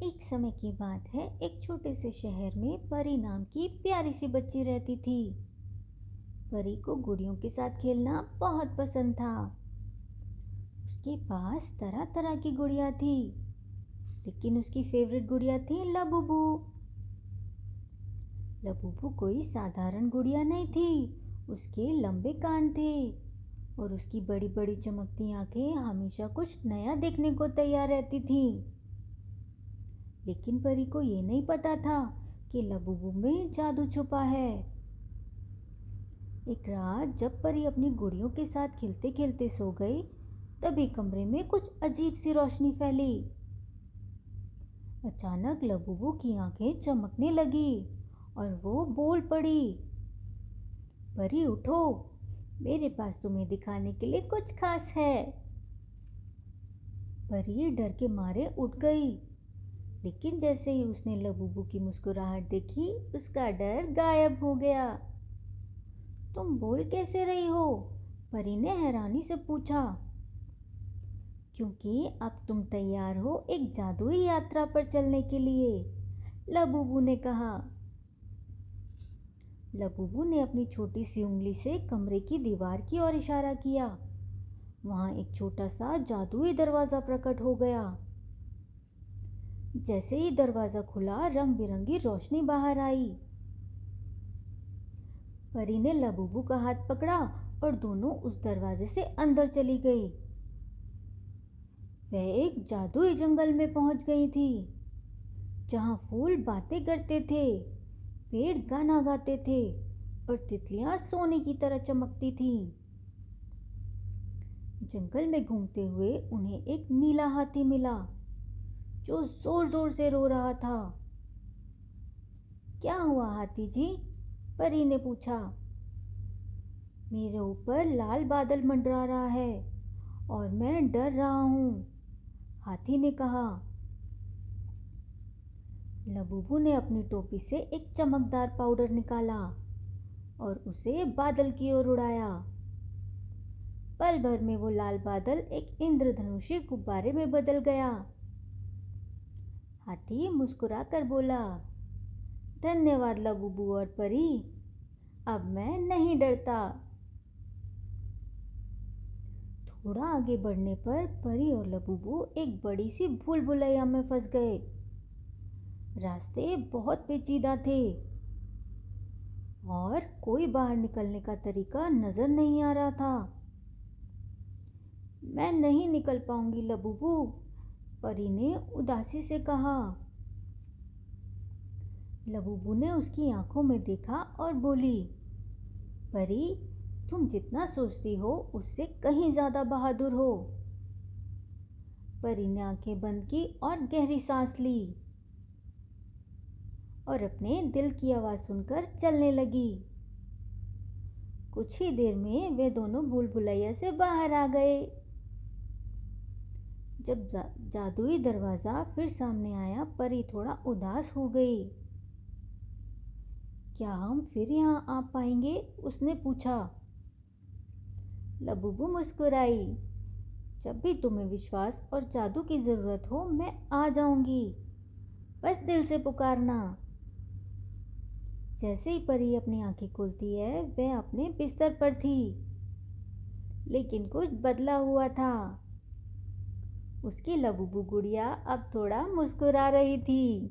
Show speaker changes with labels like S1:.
S1: एक समय की बात है। एक छोटे से शहर में परी नाम की प्यारी सी बच्ची रहती थी। परी को गुड़ियों के साथ खेलना बहुत पसंद था। उसके पास तरह तरह की गुड़िया थी, लेकिन उसकी फेवरेट गुड़िया थी लबूबू। लबूबू कोई साधारण गुड़िया नहीं थी। उसके लंबे कान थे और उसकी बड़ी बड़ी चमकती आंखें हमेशा कुछ नया देखने को तैयार रहती थीं। लेकिन परी को ये नहीं पता था कि लबूबू में जादू छुपा है। एक रात जब परी अपनी गुड़ियों के साथ खेलते खेलते सो गई, तभी कमरे में कुछ अजीब सी रोशनी फैली। अचानक लबूबू की आंखें चमकने लगी और वो बोल पड़ी, परी उठो, मेरे पास तुम्हें दिखाने के लिए कुछ खास है। परी डर के मारे उठ गई, लेकिन जैसे ही उसने लबूबू की मुस्कुराहट देखी, उसका डर गायब हो गया। तुम बोल कैसे रही हो? परी ने हैरानी से पूछा। क्योंकि अब तुम तैयार हो एक जादुई यात्रा पर चलने के लिए, लबूबू ने कहा। लबूबू ने अपनी छोटी सी उंगली से कमरे की दीवार की ओर इशारा किया। वहां एक छोटा सा जादुई दरवाजा प्रकट हो गया। जैसे ही दरवाजा खुला, रंग बिरंगी रोशनी बाहर आई। परी ने लबूबू का हाथ पकड़ा और दोनों उस दरवाजे से अंदर चली गई। वह एक जादुई जंगल में पहुंच गई थी, जहां फूल बातें करते थे, पेड़ गाना गाते थे और तितलियां सोने की तरह चमकती थीं। जंगल में घूमते हुए उन्हें एक नीला हाथी मिला, जो जोर जोर से रो रहा था। क्या हुआ हाथी जी? परी ने पूछा। मेरे ऊपर लाल बादल मंडरा रहा है और मैं डर रहा हूँ, हाथी ने कहा। लबूबू ने अपनी टोपी से एक चमकदार पाउडर निकाला और उसे बादल की ओर उड़ाया। पल भर में वो लाल बादल एक इंद्रधनुषी गुब्बारे में बदल गया। हाथी मुस्कुराकर बोला, धन्यवाद लबूबू और परी, अब मैं नहीं डरता। थोड़ा आगे बढ़ने पर परी और लबूबू एक बड़ी सी भूल भुलैया में फंस गए। रास्ते बहुत पेचीदा थे और कोई बाहर निकलने का तरीका नजर नहीं आ रहा था। मैं नहीं निकल पाऊंगी लबूबू, परी ने उदासी से कहा। लबूबू ने उसकी आंखों में देखा और बोली, परी, तुम जितना सोचती हो उससे कहीं ज्यादा बहादुर हो। परी ने आंखें बंद की और गहरी सांस ली और अपने दिल की आवाज सुनकर चलने लगी। कुछ ही देर में वे दोनों भूल भुलैया से बाहर आ गए। जब जादुई दरवाजा फिर सामने आया, परी थोड़ा उदास हो गई। क्या हम फिर यहाँ आ पाएंगे? उसने पूछा। लबूबू मुस्कुराई। जब भी तुम्हें विश्वास और जादू की जरूरत हो, मैं आ जाऊंगी, बस दिल से पुकारना। जैसे ही परी अपनी आंखें खोलती है, वह अपने बिस्तर पर थी, लेकिन कुछ बदला हुआ था। उसकी लबूबू गुड़िया अब थोड़ा मुस्कुरा रही थी।